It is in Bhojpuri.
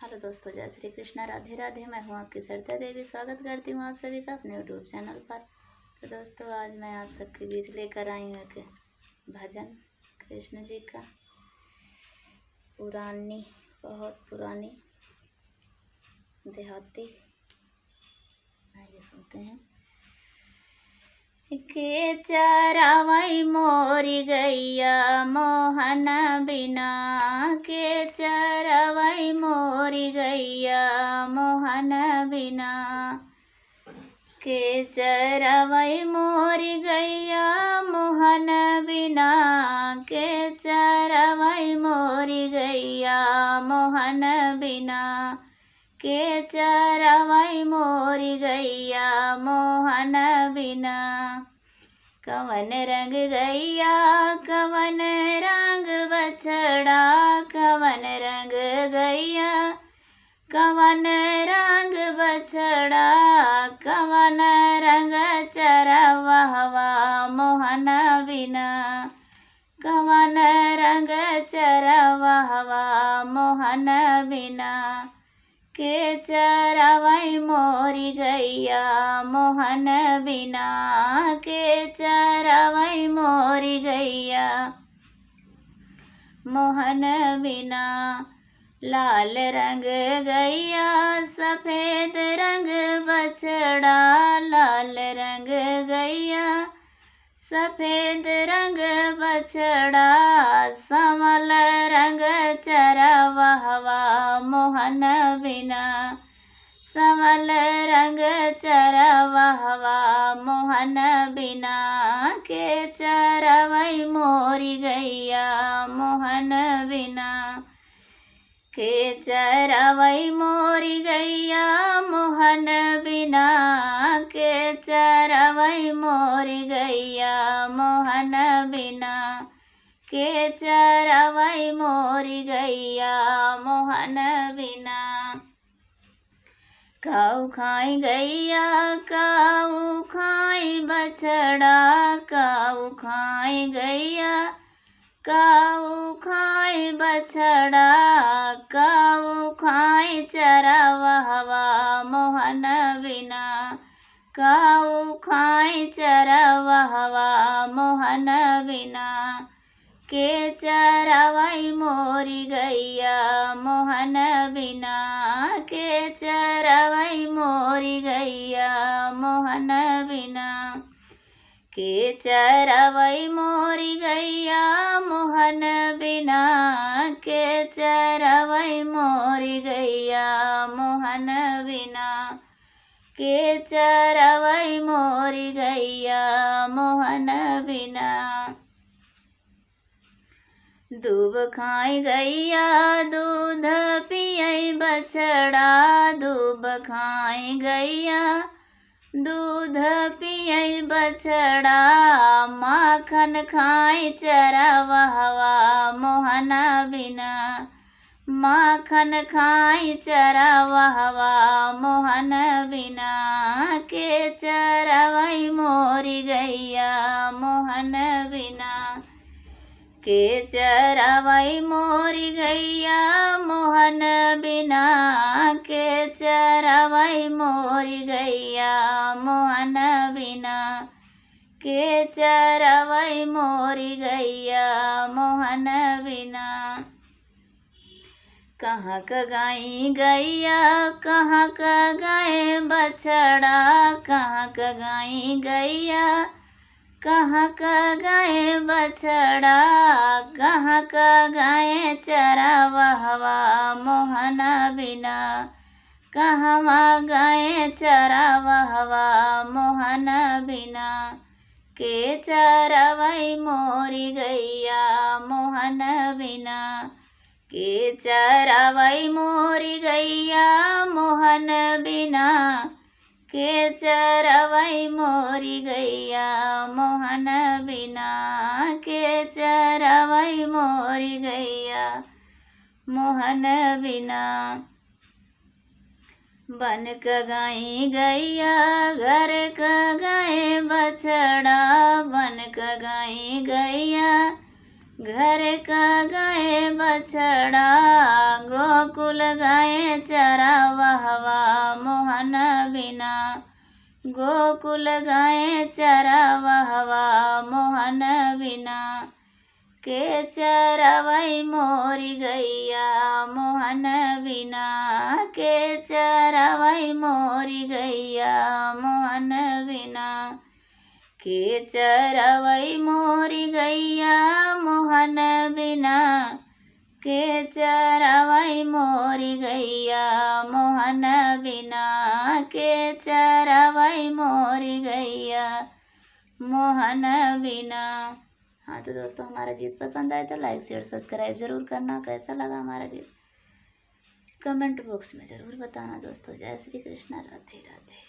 हेलो दोस्तों, जय श्री कृष्णा, राधे राधे। मैं हूँ आपकी श्रद्धा देवी। स्वागत करती हूँ आप सभी का अपने यूट्यूब चैनल पर। तो दोस्तों, आज मैं आप सबके बीच लेकर आई हूँ एक भजन कृष्ण जी का, पुरानी, बहुत पुरानी देहाती। आइए सुनते हैं। के चरावई मोरी गैया मोहन बिना, के चरावई मोरी गैया मोहन बिना, के चरावई मोरी गैया मोहन बिना, के चरावई मोरी गैया मोहन बिना, के चरावई मोरी गैया मोहन बिना। कवन रंग गैया कवन रंग बछड़ा, कवन रंग गैया कवन रंग बछड़ा, कवन रंग चरवाहवा मोहन बिना, कवन रंग चरवाहवा मोहन बिना, के चरावई मोरी गैया मोहन बिना, के चरावई मोरी गैया मोहन बिना। लाल रंग गैया सफेद रंग बछड़ा, लाल रंग गैया सफेद रंग बछड़ा, संवल रंग चरवाहवा मोहन बिना, संवल रंग चरवाहवा मोहन बिना, के चरावई मोरी गैया मोहन बिना, के चरावई मोरी गैया मोहन बिना, के चरावई मोरी गैया मोहन बिना, के चरावई मोरी गैया मोहन बिना। काऊ खाई गैया काऊ खाई बछड़ा, काऊ खाई गैया काऊ खाई बछड़ा, काऊ खाई चरवाहवा मोहन बिना, काऊ खाई चरवाहवा मोहन बिना, के चरावई मोरी गैया मोहन बिना, के चरावई मोरी गैया मोहन बिना, के चरावई मोरी गैया मोहन बिना, के चरावई मोरी गैया मोहन बिना, के चरावई मोरी गैया मोहन बिना। दूब खाई गैया दूध पियई बछड़ा, दूब खाई गैया दूध पियई बछड़ा, माखन खाई चरवाहवा मोहन बिना, माखन खाई चरवाहवा मोहन बिना, के चरावई मोरी गैया मोहन बिना, के चरावई मोरी गैया मोहन बिना, के चरावई मोरी गैया मोहन बिना, के चरावई मोरी गैया मोहन बिना। कहाँ क गाई गैया कहाँ क गाय बछड़ा, कहाँ क गाई गैया कहाँ क गाय बछड़ा, कहाँ क गाय चरवाहवा मोहन बिना, कहवा गाय चरवाहवा मोहन बिना, के चरावई मोरी गैया मोहन बिना, के चरावई मोरी गैया मोहन बिना, के चरावई मोरी गैया मोहन बिना, के चरावई मोरी गैया मोहन बिना। बन क गाई गैया घर क गाय बछड़ा, बन क गाई गैया घर का गाय बछड़ा गोकुल गाय चरावहवा मोहन बिना। गोकुल गाय चरावहवा मोहन बिना। के चरावई मोरी गैया मोहन बिना। के चरावई मोरी गैया मोहन बिना। के चरावई मोरी गैया मोहन बिना। के चरावई मोरी गैया मोहन बिना। के चरावई मोरी गैया मोहन बिना। हाँ तो दोस्तों, हमारा गीत पसंद आए तो लाइक शेयर सब्सक्राइब ज़रूर करना। कैसा लगा हमारा गीत कमेंट बॉक्स में ज़रूर बताना दोस्तों। जय श्री कृष्ण, राधे राधे।